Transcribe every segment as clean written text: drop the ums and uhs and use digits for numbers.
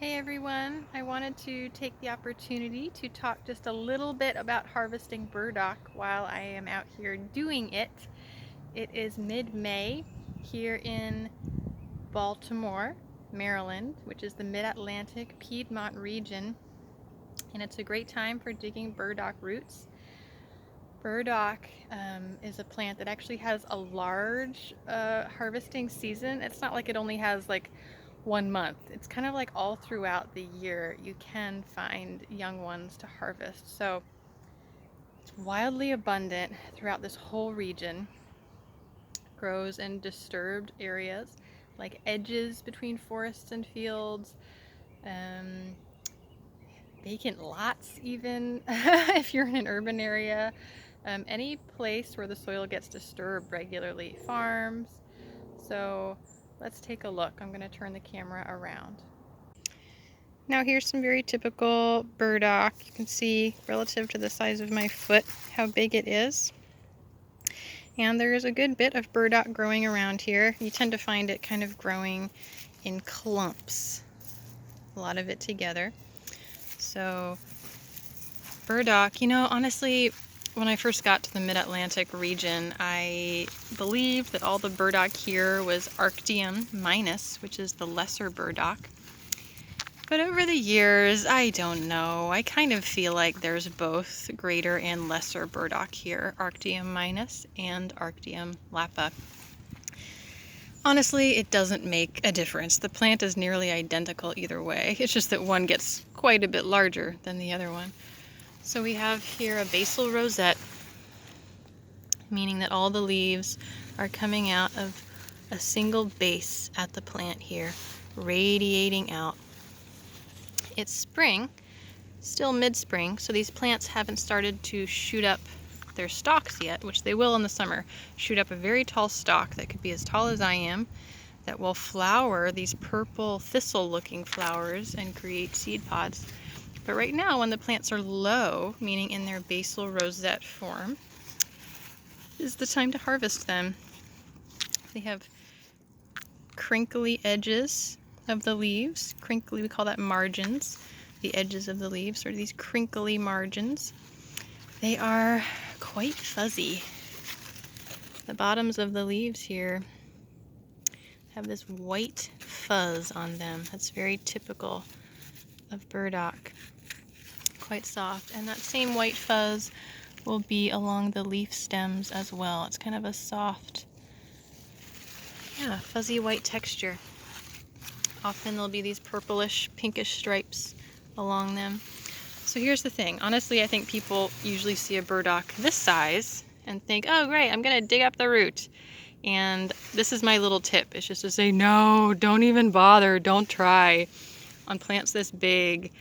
Hey everyone, I wanted to take the opportunity to talk just a little bit about harvesting burdock while I am out here doing it. It is mid-May here in Baltimore, Maryland, which is the mid-Atlantic Piedmont region, and it's a great time for digging burdock roots. Burdock is a plant that actually has a large harvesting season. It's not like it only has like 1 month. It's kind of like all throughout the year you can find young ones to harvest. So it's wildly abundant throughout this whole region. Grows in disturbed areas like edges between forests and fields, vacant lots even if you're in an urban area. Any place where the soil gets disturbed regularly, farms. So let's take a look. I'm going to turn the camera around. Now here's some very typical burdock. You can see relative to the size of my foot how big it is. And there is a good bit of burdock growing around here. You tend to find it kind of growing in clumps, a lot of it together. So burdock, honestly, when I first got to the mid-Atlantic region, I believed that all the burdock here was Arctium minus, which is the lesser burdock. But over the years, I don't know, I kind of feel like there's both greater and lesser burdock here, Arctium minus and Arctium lappa. Honestly, it doesn't make a difference. The plant is nearly identical either way. It's just that one gets quite a bit larger than the other one. So we have here a basal rosette, meaning that all the leaves are coming out of a single base at the plant here, radiating out. It's spring, still mid-spring, so these plants haven't started to shoot up their stalks yet, which they will in the summer. Shoot up a very tall stalk that could be as tall as I am, that will flower these purple thistle-looking flowers and create seed pods. But right now, when the plants are low, meaning in their basal rosette form, is the time to harvest them. They have crinkly edges of the leaves. Crinkly, we call that margins. The edges of the leaves are these crinkly margins. They are quite fuzzy. The bottoms of the leaves here have this white fuzz on them. That's very typical of burdock. Quite soft, and that same white fuzz will be along the leaf stems as well. It's kind of a soft, fuzzy white texture. Often there'll be these purplish, pinkish stripes along them. So here's the thing. Honestly, I think people usually see a burdock this size and think, oh great, I'm gonna dig up the root. And this is my little tip. It's just to say, no, don't even bother, don't try. On plants this big,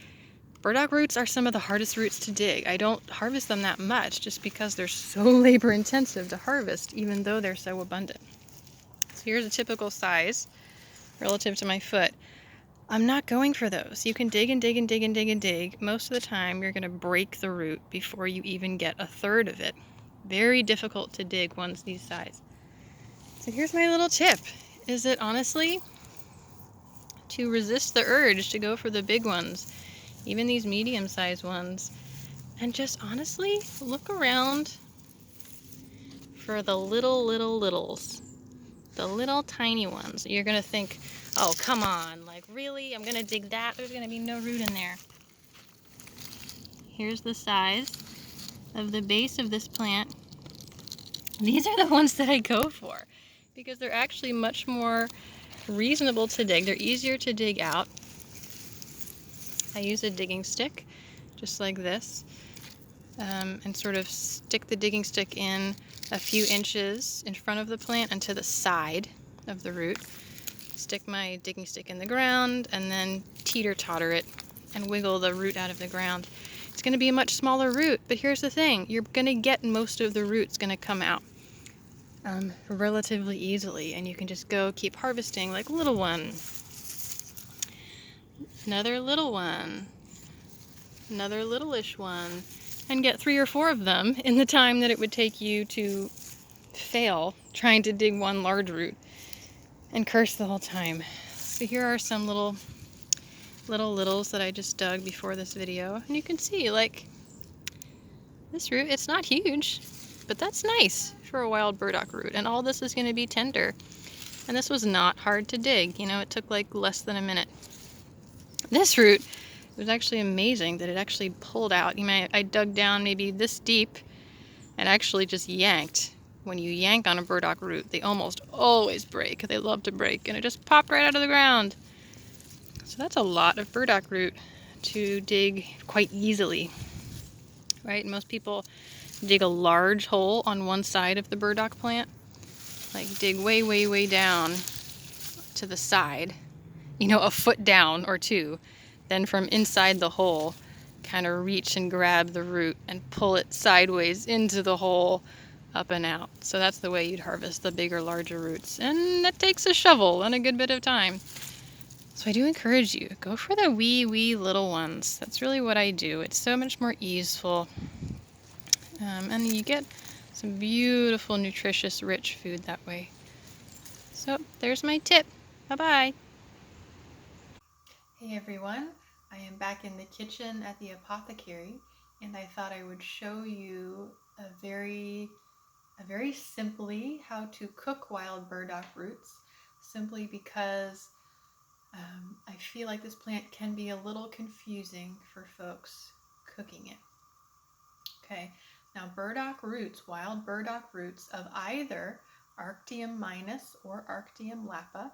burdock roots are some of the hardest roots to dig. I don't harvest them that much just because they're so labor intensive to harvest, even though they're so abundant. So here's a typical size relative to my foot. I'm not going for those. You can dig and dig and dig and dig and dig. Most of the time you're going to break the root before you even get a third of it. Very difficult to dig ones these size. So here's my little tip. Is it honestly to resist the urge to go for the big ones, even these medium-sized ones, and just honestly look around for the littles, the little tiny ones. You're gonna think, oh come on, like really, I'm gonna dig that, there's gonna be no root in there. Here's the size of the base of this plant. These are the ones that I go for because they're actually much more reasonable to dig. They're easier to dig out. I use a digging stick, just like this, and sort of stick the digging stick in a few inches in front of the plant and to the side of the root. Stick my digging stick in the ground and then teeter-totter it and wiggle the root out of the ground. It's going to be a much smaller root, but here's the thing. You're going to get most of the roots going to come out relatively easily, and you can just go keep harvesting like little one. Another little one, another littleish one, and get 3 or 4 of them in the time that it would take you to fail trying to dig one large root and curse the whole time. So here are some little littles that I just dug before this video. And you can see, like, this root, it's not huge, but that's nice for a wild burdock root. And all this is going to be tender. And this was not hard to dig. You know, it took like less than a minute. This root, it was actually amazing that it actually pulled out. I dug down maybe this deep and actually just yanked. When you yank on a burdock root, they almost always break. They love to break, and it just popped right out of the ground. So that's a lot of burdock root to dig quite easily, right? Most people dig a large hole on one side of the burdock plant, like dig way, way, way down to the side, you know, a foot down or two. Then from inside the hole, kind of reach and grab the root and pull it sideways into the hole, up and out. So that's the way you'd harvest the bigger, larger roots. And that takes a shovel and a good bit of time. So I do encourage you, go for the wee, wee little ones. That's really what I do. It's so much more easeful. And you get some beautiful, nutritious, rich food that way. So there's my tip. Bye-bye. Hey everyone, I am back in the kitchen at the apothecary, and I thought I would show you a very simply how to cook wild burdock roots, simply because I feel like this plant can be a little confusing for folks cooking it. Okay, now burdock roots, wild burdock roots of either Arctium minus or Arctium lappa,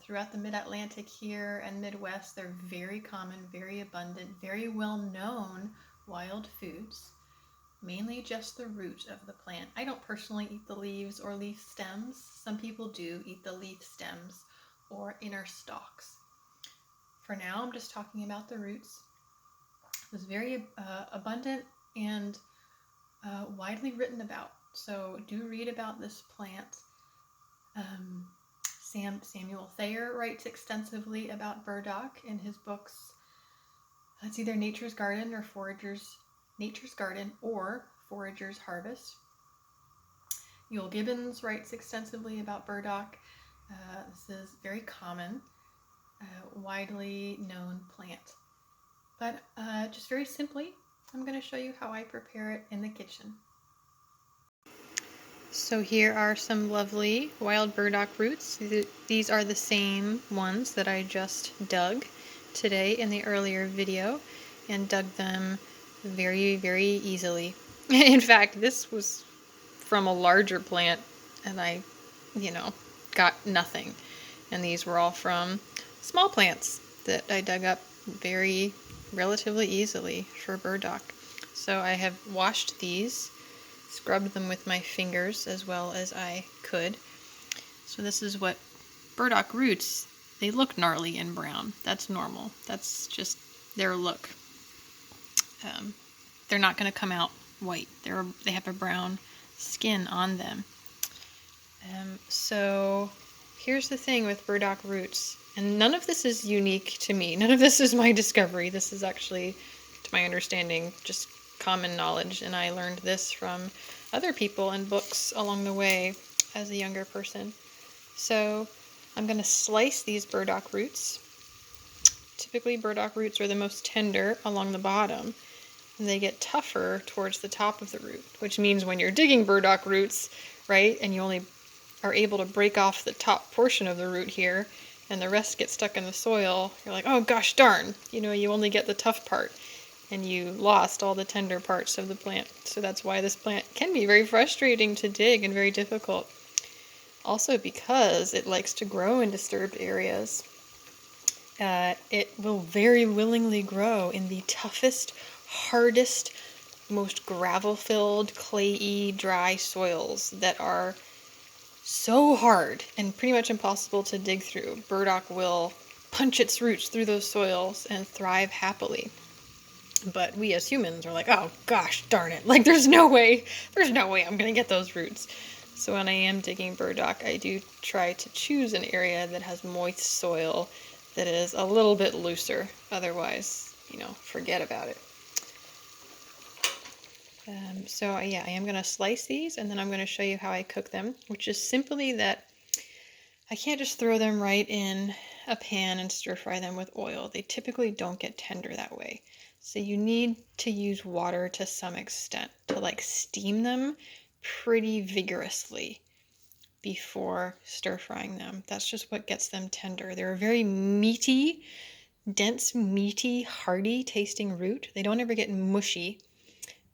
throughout the mid-Atlantic here and Midwest, they're very common, very abundant, very well-known wild foods. Mainly just the root of the plant. I don't personally eat the leaves or leaf stems. Some people do eat the leaf stems or inner stalks. For now, I'm just talking about the roots. It was very abundant and widely written about. So do read about this plant. Samuel Thayer writes extensively about burdock in his books. It's either Nature's Garden or Nature's Garden or Forager's Harvest. Euell Gibbons writes extensively about burdock. This is very common, widely known plant. But just very simply, I'm going to show you how I prepare it in the kitchen. So here are some lovely wild burdock roots. These are the same ones that I just dug today in the earlier video, and dug them very, very easily. In fact, this was from a larger plant, and I, got nothing. And these were all from small plants that I dug up very relatively easily for burdock. So I have washed these, scrubbed them with my fingers as well as I could. So this is what burdock roots, they look gnarly and brown. That's normal. That's just their look. They're not going to come out white. They have a brown skin on them. So here's the thing with burdock roots, and none of this is unique to me. None of this is my discovery. This is actually, to my understanding, just common knowledge, and I learned this from other people and books along the way as a younger person. So I'm going to slice these burdock roots. Typically burdock roots are the most tender along the bottom, and they get tougher towards the top of the root, which means when you're digging burdock roots, right, and you only are able to break off the top portion of the root here, and the rest gets stuck in the soil, you're like, oh gosh darn, you only get the tough part, and you lost all the tender parts of the plant. So that's why this plant can be very frustrating to dig and very difficult. Also because it likes to grow in disturbed areas. It will very willingly grow in the toughest, hardest, most gravel-filled, clayey, dry soils that are so hard and pretty much impossible to dig through. Burdock will punch its roots through those soils and thrive happily. But we as humans are like, oh gosh darn it, like there's no way I'm gonna get those roots. So when I am digging burdock, I do try to choose an area that has moist soil that is a little bit looser. Otherwise, forget about it. So yeah, I am going to slice these, and then I'm going to show you how I cook them, which is simply that I can't just throw them right in a pan and stir fry them with oil, they typically don't get tender that way. So you need to use water to some extent to like steam them pretty vigorously before stir frying them. That's just what gets them tender. They're a very meaty, dense, meaty, hearty tasting root. They don't ever get mushy,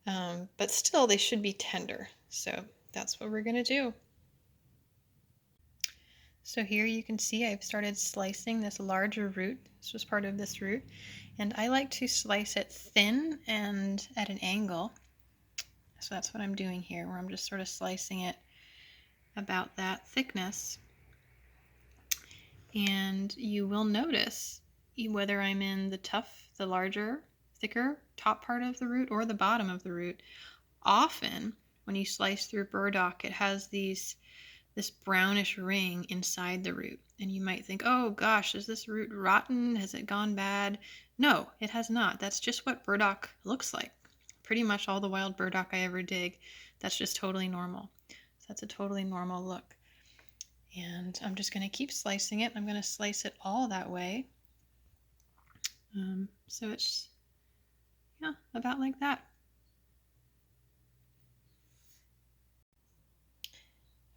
but still they should be tender. So that's what we're going to do. So here you can see I've started slicing this larger root. This was part of this root. And I like to slice it thin and at an angle. So that's what I'm doing here, where I'm just sort of slicing it about that thickness. And you will notice whether I'm in the larger, thicker top part of the root or the bottom of the root. Often when you slice through burdock, it has this brownish ring inside the root. And you might think, oh gosh, is this root rotten? Has it gone bad? No, it has not. That's just what burdock looks like. Pretty much all the wild burdock I ever dig, that's just totally normal. So that's a totally normal look. And I'm just going to keep slicing it. I'm going to slice it all that way. So it's, yeah, about like that.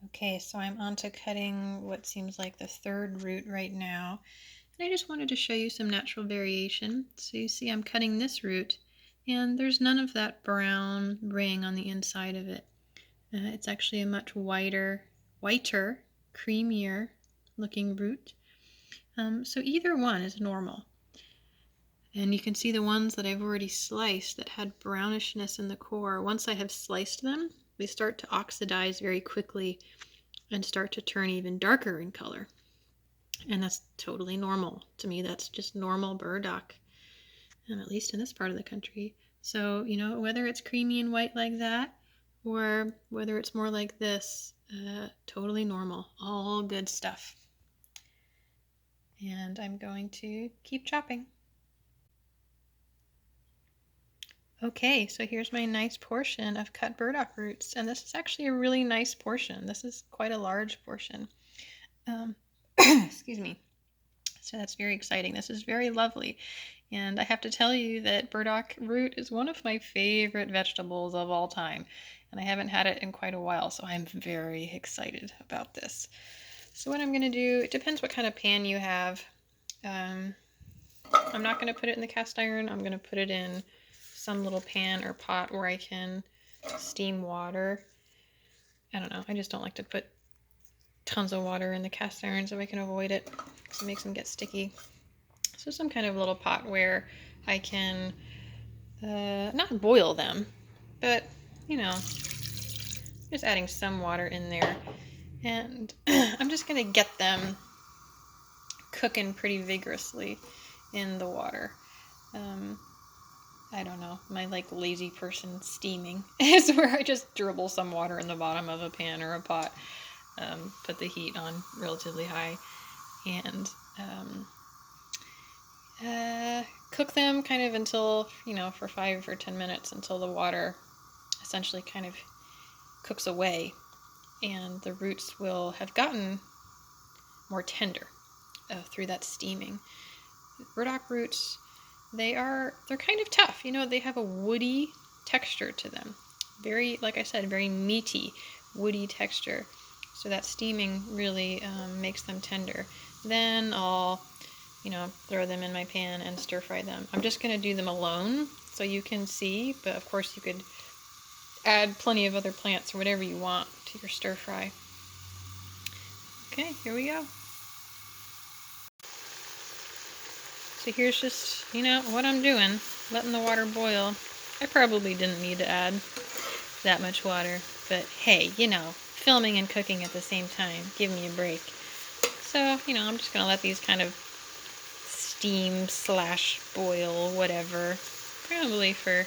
Okay, so I'm on to cutting what seems like the third root right now. And I just wanted to show you some natural variation. So you see I'm cutting this root, and there's none of that brown ring on the inside of it. It's actually a much whiter, creamier looking root. So either one is normal. And you can see the ones that I've already sliced that had brownishness in the core. Once I have sliced them, they start to oxidize very quickly and start to turn even darker in color. And that's totally normal. To me, that's just normal burdock, at least in this part of the country. So, you know, whether it's creamy and white like that, or whether it's more like this, totally normal, all good stuff. And I'm going to keep chopping. Okay, so here's my nice portion of cut burdock roots, and this is actually a really nice portion. This is quite a large portion. Excuse me. So that's very exciting. This is very lovely. And I have to tell you that burdock root is one of my favorite vegetables of all time. And I haven't had it in quite a while, so I'm very excited about this. So what I'm going to do, it depends what kind of pan you have. I'm not going to put it in the cast iron. I'm going to put it in some little pan or pot where I can steam water. I don't know. I just don't like to put tons of water in the cast iron so I can avoid it because it makes them get sticky. So some kind of little pot where I can not boil them, but you know, just adding some water in there. And I'm just going to get them cooking pretty vigorously in the water. I don't know, my like lazy person steaming is where I just dribble some water in the bottom of a pan or a pot, put the heat on relatively high, and cook them kind of until, you know, for 5 or 10 minutes until the water essentially kind of cooks away and the roots will have gotten more tender through that steaming. Burdock roots, they're kind of tough. You know, they have a woody texture to them. Very, like I said, very meaty, woody texture. So that steaming really makes them tender. Then I'll, you know, throw them in my pan and stir fry them. I'm just going to do them alone so you can see, but of course you could add plenty of other plants or whatever you want to your stir fry. Okay, here we go. So here's just, you know, what I'm doing, letting the water boil. I probably didn't need to add that much water, but hey, you know, filming and cooking at the same time, give me a break. So, you know, I'm just going to let these kind of steam / boil, whatever, probably for,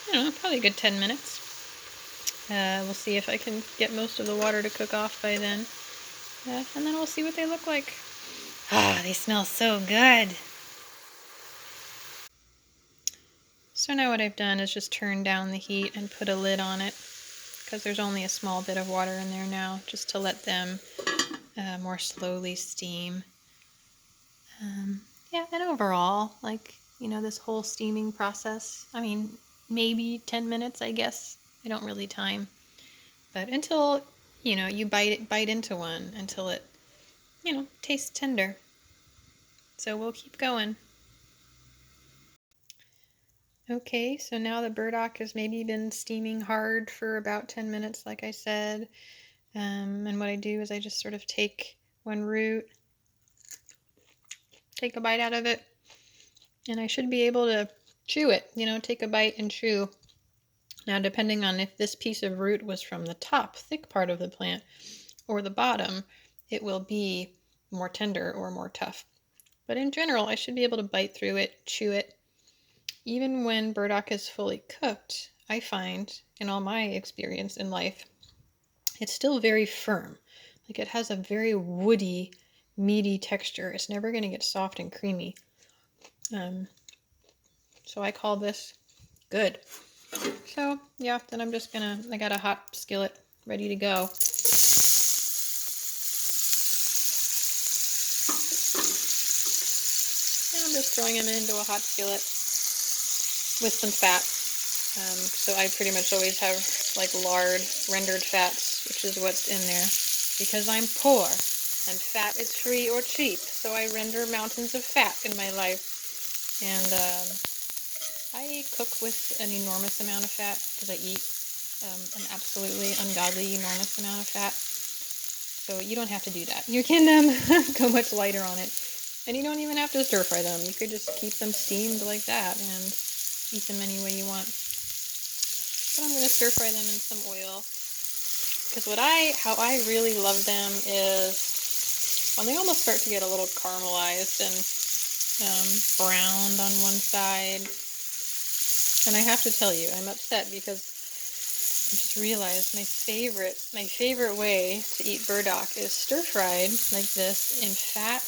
I don't know, probably a good 10 minutes. We'll see if I can get most of the water to cook off by then, and then we'll see what they look like. Ah, they smell so good. So now what I've done is just turn down the heat and put a lid on it, because there's only a small bit of water in there now, just to let them more slowly steam. and overall, like, this whole steaming process, I mean, maybe 10 minutes, I guess. I don't really time. But until, you bite into one until it, tastes tender. So we'll keep going. Okay, so now the burdock has maybe been steaming hard for about 10 minutes, like I said. And what I do is I just sort of take one root, take a bite out of it, and I should be able to chew it, take a bite and chew. Now, depending on if this piece of root was from the top, thick part of the plant, or the bottom, it will be more tender or more tough. But in general, I should be able to bite through it, chew it. Even when burdock is fully cooked, I find, in all my experience in life, it's still very firm. Like, it has a very woody, meaty texture. It's never going to get soft and creamy. So I call this good. So yeah, then I'm just I got a hot skillet ready to go. And I'm just throwing them into a hot skillet with some fat. So I pretty much always have like lard, rendered fats, which is what's in there, because I'm poor and fat is free or cheap. So I render mountains of fat in my life. And I cook with an enormous amount of fat because I eat an absolutely ungodly enormous amount of fat. So you don't have to do that. You can go much lighter on it. And you don't even have to stir fry them. You could just keep them steamed like that and eat them any way you want. But I'm going to stir fry them in some oil. Because how I really love them is when they almost start to get a little caramelized and browned on one side. And I have to tell you, I'm upset because I just realized my favorite way to eat burdock is stir-fried like this in fat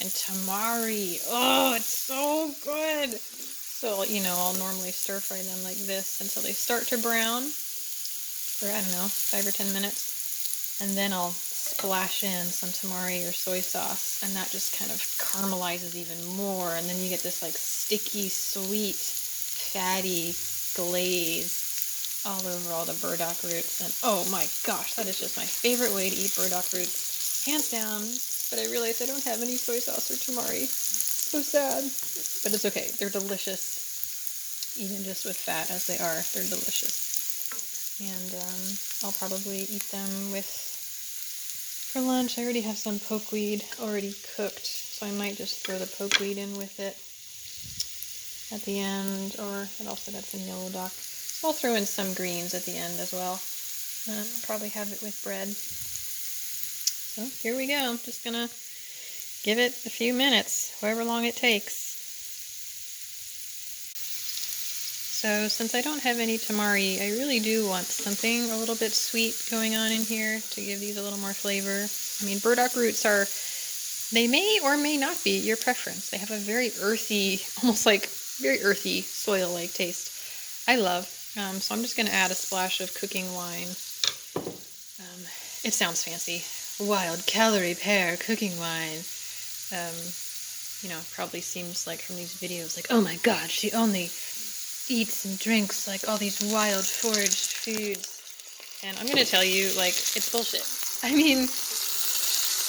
and tamari. Oh, it's so good. So, I'll normally stir-fry them like this until they start to brown for, 5 or 10 minutes. And then I'll splash in some tamari or soy sauce, and that just kind of caramelizes even more. And then you get this like sticky, sweet, fatty glaze all over all the burdock roots. And oh my gosh, that is just my favorite way to eat burdock roots, hands down. But I realized I don't have any soy sauce or tamari. So sad. But it's okay. They're delicious. Even just with fat as they are, they're delicious. And I'll probably eat them for lunch. I already have some pokeweed already cooked, so I might just throw the pokeweed in with it at the end, or it also got some yellow dock. So I'll throw in some greens at the end as well. Probably have it with bread. So here we go. I'm just gonna give it a few minutes, however long it takes. So since I don't have any tamari, I really do want something a little bit sweet going on in here to give these a little more flavor. I mean, burdock roots they may or may not be your preference. They have a very earthy, almost like very earthy soil-like taste. I love. So I'm just going to add a splash of cooking wine. It sounds fancy. Wild calorie pear cooking wine. Probably seems like from these videos like, oh my god, she only eats and drinks like all these wild foraged foods. And I'm going to tell you, like, it's bullshit. I mean,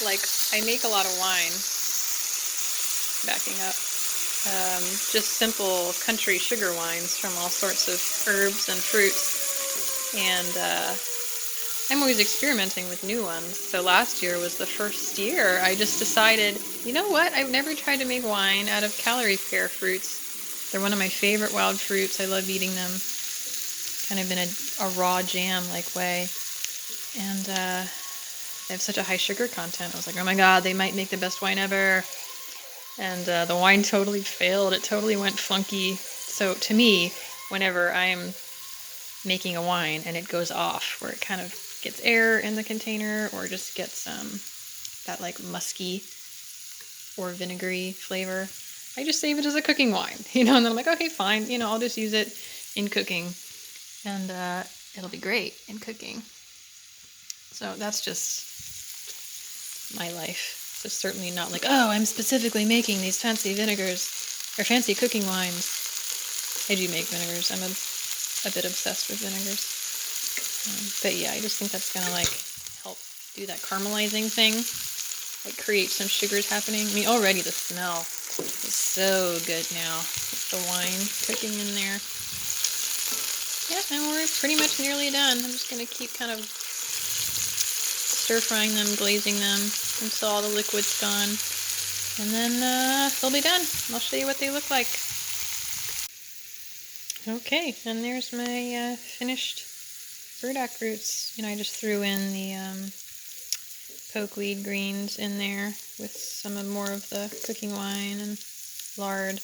like, I make a lot of wine, backing up, just simple country sugar wines from all sorts of herbs and fruits. And I'm always experimenting with new ones. So last year was the first year I just decided, you know what, I've never tried to make wine out of calorie pear fruits. They're one of my favorite wild fruits. I love eating them kind of in a raw jam-like way. And they have such a high sugar content. I was like, oh my god, they might make the best wine ever. And the wine totally failed. It totally went funky. So to me, whenever I'm making a wine and it goes off, where it kind of gets air in the container or just gets that like musky or vinegary flavor, I just save it as a cooking wine, and then I'm like, okay, fine, I'll just use it in cooking, and it'll be great in cooking. So that's just my life. It's certainly not like, oh, I'm specifically making these fancy vinegars or fancy cooking wines. I do make vinegars. I'm a bit obsessed with vinegars. But yeah, I just think that's gonna like help do that caramelizing thing, like create some sugars happening. I mean, already the smell is so good now with the wine cooking in there. Yeah, and we're pretty much nearly done. I'm just gonna keep kind of stir frying them, glazing them until all the liquid's gone, and then they'll be done. I'll show you what they look like. Okay, and there's my finished burdock roots. You know, I just threw in the pokeweed greens in there with some more of the cooking wine and lard.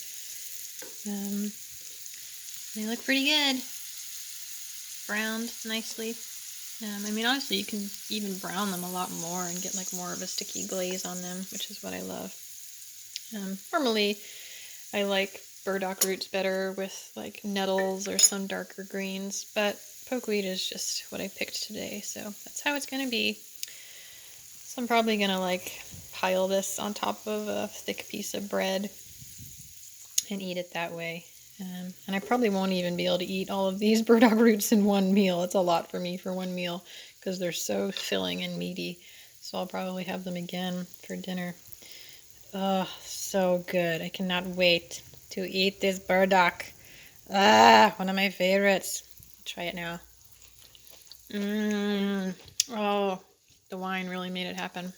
They look pretty good. Browned nicely. I mean, honestly, you can even brown them a lot more and get like more of a sticky glaze on them, which is what I love. Normally, I like burdock roots better with like nettles or some darker greens, but pokeweed is just what I picked today, so that's how it's gonna be. So I'm probably gonna like pile this on top of a thick piece of bread and eat it that way. And I probably won't even be able to eat all of these burdock roots in one meal. It's a lot for me for one meal because they're so filling and meaty. So I'll probably have them again for dinner. Oh, so good. I cannot wait to eat this burdock. One of my favorites. Try it now. Oh, the wine really made it happen.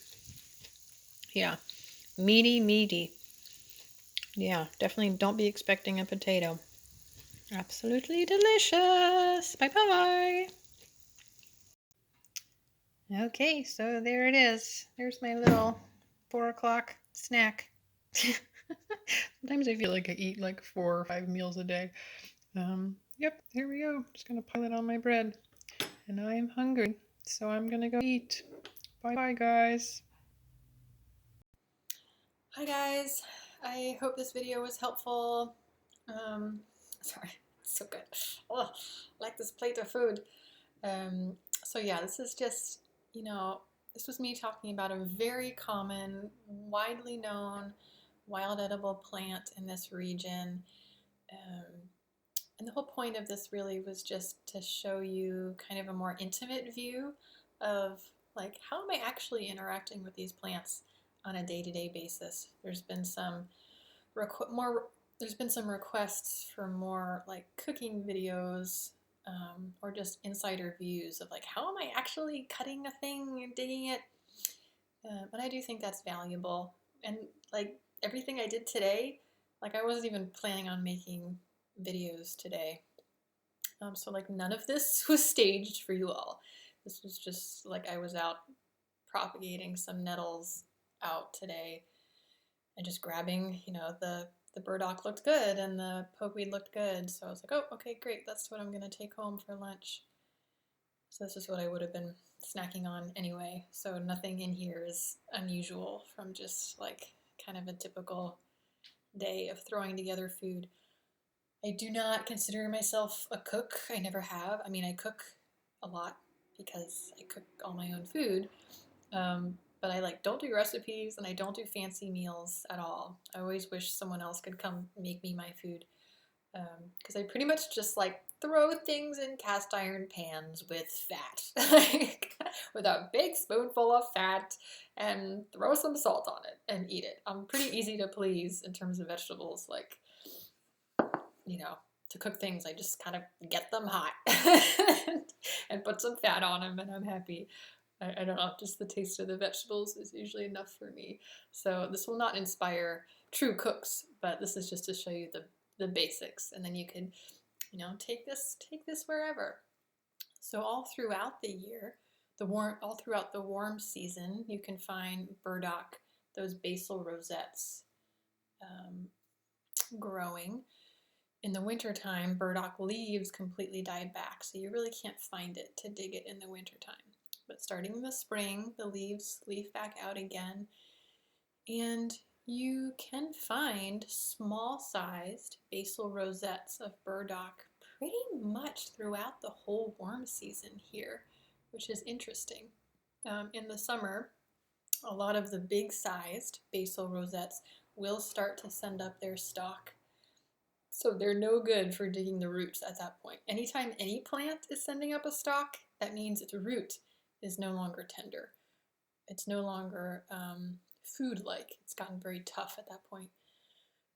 Yeah, meaty, meaty. Yeah, definitely don't be expecting a potato. Absolutely delicious. Bye-bye. Okay, so there it is. There's my little 4 o'clock snack. Sometimes I feel like I eat like 4 or 5 meals a day. Yep, here we go. Just gonna pile it on my bread. And I'm hungry, so I'm gonna go eat. Bye-bye, guys. Hi, guys. I hope this video was helpful. Sorry, it's so good. Oh, I like this plate of food. So yeah, this is just, you know, this was me talking about a very common, widely known wild edible plant in this region. And the whole point of this really was just to show you kind of a more intimate view of like, how am I actually interacting with these plants on a day-to-day basis? There's been some requests for more like cooking videos, or just insider views of like, how am I actually cutting a thing and digging it? But I do think that's valuable. And like everything I did today, like I wasn't even planning on making videos today. So like none of this was staged for you all. This was just like I was out propagating some nettles out today and just grabbing, you know, the burdock looked good and the pokeweed looked good. So I was like, oh, okay, great. That's what I'm going to take home for lunch. So this is what I would have been snacking on anyway. So nothing in here is unusual from just like kind of a typical day of throwing together food. I do not consider myself a cook. I never have. I mean, I cook a lot because I cook all my own food. But I like don't do recipes and I don't do fancy meals at all. I always wish someone else could come make me my food. Because I pretty much just like throw things in cast iron pans with fat. Like, with a big spoonful of fat and throw some salt on it and eat it. I'm pretty easy to please in terms of vegetables. Like, you know, to cook things, I just kind of get them hot and put some fat on them and I'm happy. I don't know, just the taste of the vegetables is usually enough for me. So this will not inspire true cooks, but this is just to show you the basics, and then you can, you know, take this wherever. So all throughout the year, all throughout the warm season, you can find burdock, those basal rosettes, growing. In the wintertime, burdock leaves completely die back, so you really can't find it to dig it in the wintertime. But starting in the spring, the leaves leaf back out again, and you can find small-sized basal rosettes of burdock pretty much throughout the whole warm season here, which is interesting. In the summer, A lot of the big-sized basal rosettes will start to send up their stalk. So they're no good for digging the roots at that point. Anytime any plant is sending up a stalk, that means its root is no longer tender. It's no longer food-like. It's gotten very tough at that point.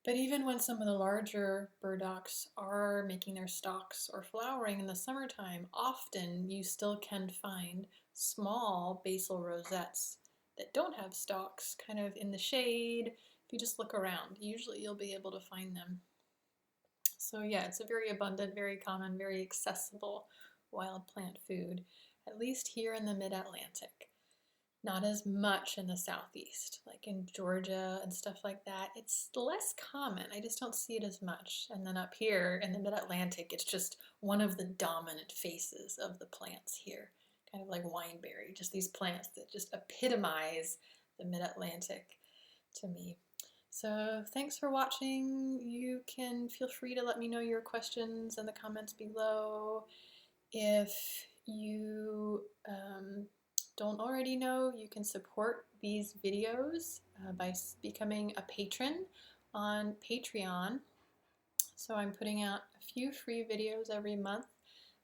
But even when some of the larger burdocks are making their stalks or flowering in the summertime, often you still can find small basal rosettes that don't have stalks, kind of in the shade. If you just look around, usually you'll be able to find them. So yeah, it's a very abundant, very common, very accessible wild plant food, at least here in the mid-Atlantic. Not as much in the southeast, like in Georgia and stuff like that. It's less common. I just don't see it as much. And then up here in the mid-Atlantic, it's just one of the dominant faces of the plants here, kind of like wineberry, just these plants that just epitomize the mid-Atlantic to me. So thanks for watching. You can feel free to let me know your questions in the comments below. If you don't already know, you can support these videos by becoming a patron on Patreon. So I'm putting out a few free videos every month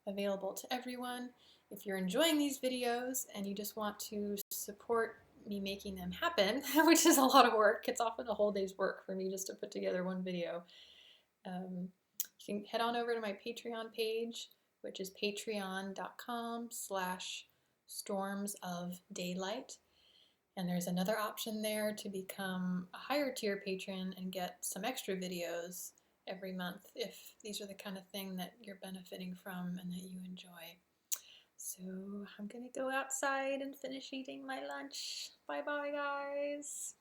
available to everyone. If you're enjoying these videos and you just want to support me making them happen, which is a lot of work, it's often a whole day's work for me just to put together one video, you can head on over to my Patreon page, which is patreon.com/stormsofdaylight. And there's another option there to become a higher tier patron and get some extra videos every month if these are the kind of thing that you're benefiting from and that you enjoy. So I'm gonna go outside and finish eating my lunch. Bye bye, guys.